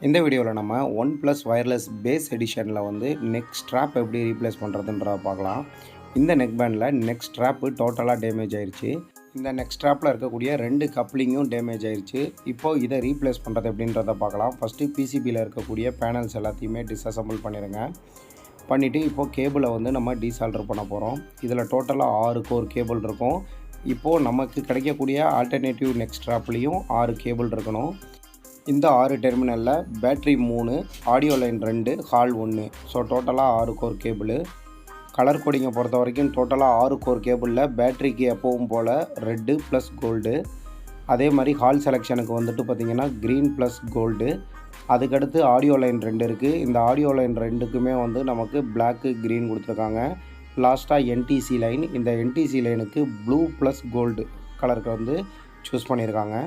இந்த வீடியோவில் நம்ம OnePlus வயர்லெஸ் பேஸ் எடிஷனில் வந்து நெக் ஸ்ட்ராப் எப்படி ரீப்ளேஸ் பண்ணுறதுன்றத பார்க்கலாம். இந்த நெக் பேண்டில் நெக் ஸ்ட்ராப்பு டோட்டலாக டேமேஜ் ஆயிடுச்சு. இந்த நெக் ஸ்ட்ராப்பில் இருக்கக்கூடிய 2 கப்ளிங்கும் டேமேஜ் ஆயிடுச்சு. இப்போது இதை ரீப்ளேஸ் பண்ணுறது எப்படின்றத பார்க்கலாம். ஃபஸ்ட்டு பிசிபியில் இருக்கக்கூடிய பேனல்ஸ் எல்லாத்தையுமே டிஸ்அசம்பிள் பண்ணிடுங்க. பண்ணிவிட்டு இப்போது கேபிளை வந்து நம்ம டீசால்டர் பண்ண போகிறோம். இதில் டோட்டலாக 6 கோர் கேபிள் இருக்கும். இப்போது நமக்கு கிடைக்கக்கூடிய ஆல்டர்னேட்டிவ் நெக் ஸ்ட்ராப்லேயும் 6 கேபிள் இருக்கணும். இந்த 6 டெர்மினலில் battery 3, audio line 2, hall 1. So டோட்டலாக 6 கோர் கேபிள். கலர் கோடிங்கை பொறுத்த வரைக்கும் டோட்டலாக 6 கோர் கேபிளில் பேட்ரிக்கு எப்பவும் போல் ரெட்டு ப்ளஸ் கோல்டு, அதே மாதிரி ஹால் செலெக்ஷனுக்கு வந்துட்டு பார்த்திங்கன்னா க்ரீன் ப்ளஸ் கோல்டு. அதுக்கடுத்து ஆடியோ லைன் 2 இருக்குது. இந்த ஆடியோ லைன் 2க்குமே வந்து நமக்கு பிளாக்கு க்ரீன் கொடுத்துருக்காங்க. லாஸ்ட்டாக என்டிசி லைன். இந்த என்டிசி லைனுக்கு ப்ளூ ப்ளஸ் கோல்டு கலருக்கு வந்து சூஸ் பண்ணியிருக்காங்க.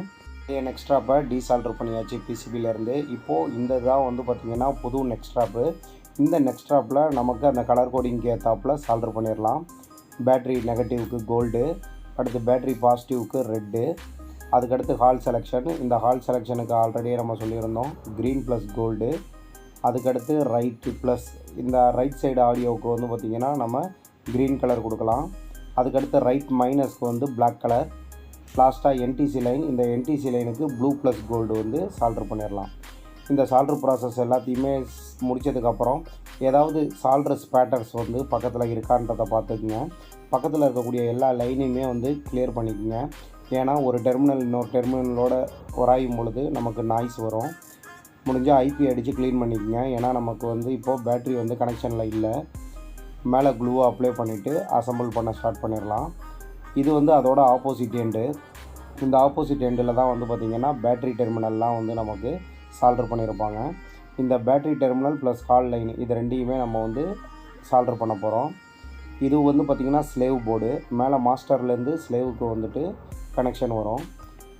நெக் ஸ்ட்ராப்பை டீசால்டர் பண்ணியாச்சு பிசிபிலேருந்து. இப்போது இந்த தான் வந்து பார்த்திங்கன்னா புது நெக் ஸ்ட்ராப்பு. இந்த நெக் ஸ்ட்ராப்பில் நமக்கு அந்த கலர் கோடிங்க்கு ஏற்றாப்பில் சால்டர் பண்ணிடலாம். பேட்ரி நெகட்டிவ்க்கு கோல்டு, அடுத்து பேட்ரி பாசிட்டிவ்க்கு ரெட்டு, அதுக்கடுத்து ஹால் செலெக்ஷன். இந்த ஹால் செலெக்ஷனுக்கு ஆல்ரெடியே நம்ம சொல்லியிருந்தோம் க்ரீன் ப்ளஸ் கோல்டு. அதுக்கடுத்து ரைட்டு ப்ளஸ், இந்த ரைட் சைடு ஆடியோவுக்கு வந்து பார்த்திங்கன்னா நம்ம க்ரீன் கலர் கொடுக்கலாம். அதுக்கடுத்து ரைட் மைனஸ்க்கு வந்து பிளாக் கலர். லாஸ்ட்டாக என்டிசி லைன். இந்த என்டிசி லைனுக்கு ப்ளூ ப்ளஸ் கோல்டு வந்து சால்டர் பண்ணிடலாம். இந்த சால்டர் ப்ராசஸ் எல்லாத்தையுமே முடித்ததுக்கப்புறம் ஏதாவது சால்டர் ஸ்பேட்டர்ஸ் வந்து பக்கத்தில் இருக்கான்றதை பார்த்துக்குங்க. பக்கத்தில் இருக்கக்கூடிய எல்லா லைனையுமே வந்து கிளியர் பண்ணிக்கோங்க. ஏன்னா ஒரு டெர்மினல் இன்னொரு டெர்மினலோட உராயும் பொழுது நமக்கு நாய்ஸ் வரும். முடிஞ்சால் ஐபி அடித்து க்ளீன் பண்ணிக்கோங்க. ஏன்னா நமக்கு வந்து இப்போது பேட்ரி வந்து கனெக்ஷனில் இல்லை. மேலே க்ளூவை அப்ளை பண்ணிவிட்டு அசம்பிள் பண்ண ஸ்டார்ட் பண்ணிடலாம். இது வந்து அதோட ஆப்போசிட் எண்டு. இந்த ஆப்போசிட் எண்டில் தான் வந்து பார்த்திங்கன்னா பேட்ரி டெர்மினல்லாம் வந்து நமக்கு சால்டர் பண்ணியிருப்பாங்க. இந்த battery terminal plus hall line இது ரெண்டையுமே நம்ம வந்து சால்டர் பண்ண போகிறோம். இது வந்து பார்த்திங்கன்னா ஸ்லேவ் போர்டு. மேலே மாஸ்டர்லேருந்து ஸ்லேவுக்கு வந்துட்டு கனெக்ஷன் வரும்.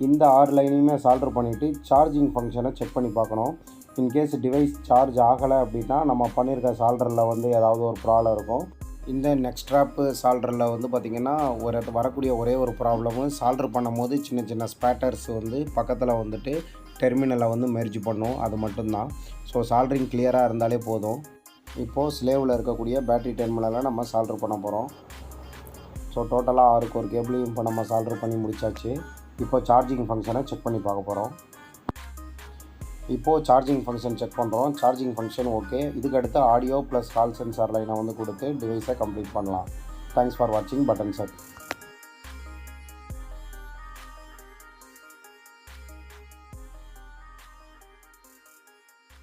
இந்த 6 லைனையுமே சால்டர் பண்ணிவிட்டு சார்ஜிங் ஃபங்க்ஷனை செக் பண்ணி பார்க்கணும். இன்கேஸ் டிவைஸ் சார்ஜ் ஆகலை அப்படின்னா நம்ம பண்ணியிருக்க சால்டரில் வந்து ஏதாவது ஒரு ப்ராப்ளம் இருக்கும். இந்த நெக் ஸ்ட்ராப்பு சால்டரில் வந்து பார்த்திங்கன்னா வரக்கூடிய ஒரே ஒரு ப்ராப்ளமும் சால்டர் பண்ணும்போது சின்ன சின்ன ஸ்பேட்டர்ஸ் வந்து பக்கத்தில் வந்துட்டு டெர்மினலை வந்து மெர்ஜ் பண்ணும். அது மட்டும்தான். ஸோ சால்டரிங் கிளியராக இருந்தாலே போதும். இப்போது ஸ்லேவில் இருக்கக்கூடிய பேட்ரி டெர்மினலை நம்ம சால்டர் பண்ண போகிறோம். ஸோ டோட்டலாக 6 கோர் கேபிளையும் இப்போ நம்ம சால்டர் பண்ணி முடிச்சாச்சு. இப்போ சார்ஜிங் ஃபங்க்ஷனை செக் பண்ணி பார்க்க போகிறோம். இப்போது சார்ஜிங் ஃபங்க்ஷன் செக் பண்ணுறோம். Charging function okay. இதுக்கடுத்து ஆடியோ ப்ளஸ் ஹால் சென்சார் லைனை வந்து கொடுத்து டிவைஸை கம்ப்ளீட் பண்ணலாம். தேங்க்ஸ் ஃபார் வாட்சிங் பட்டன் செட்.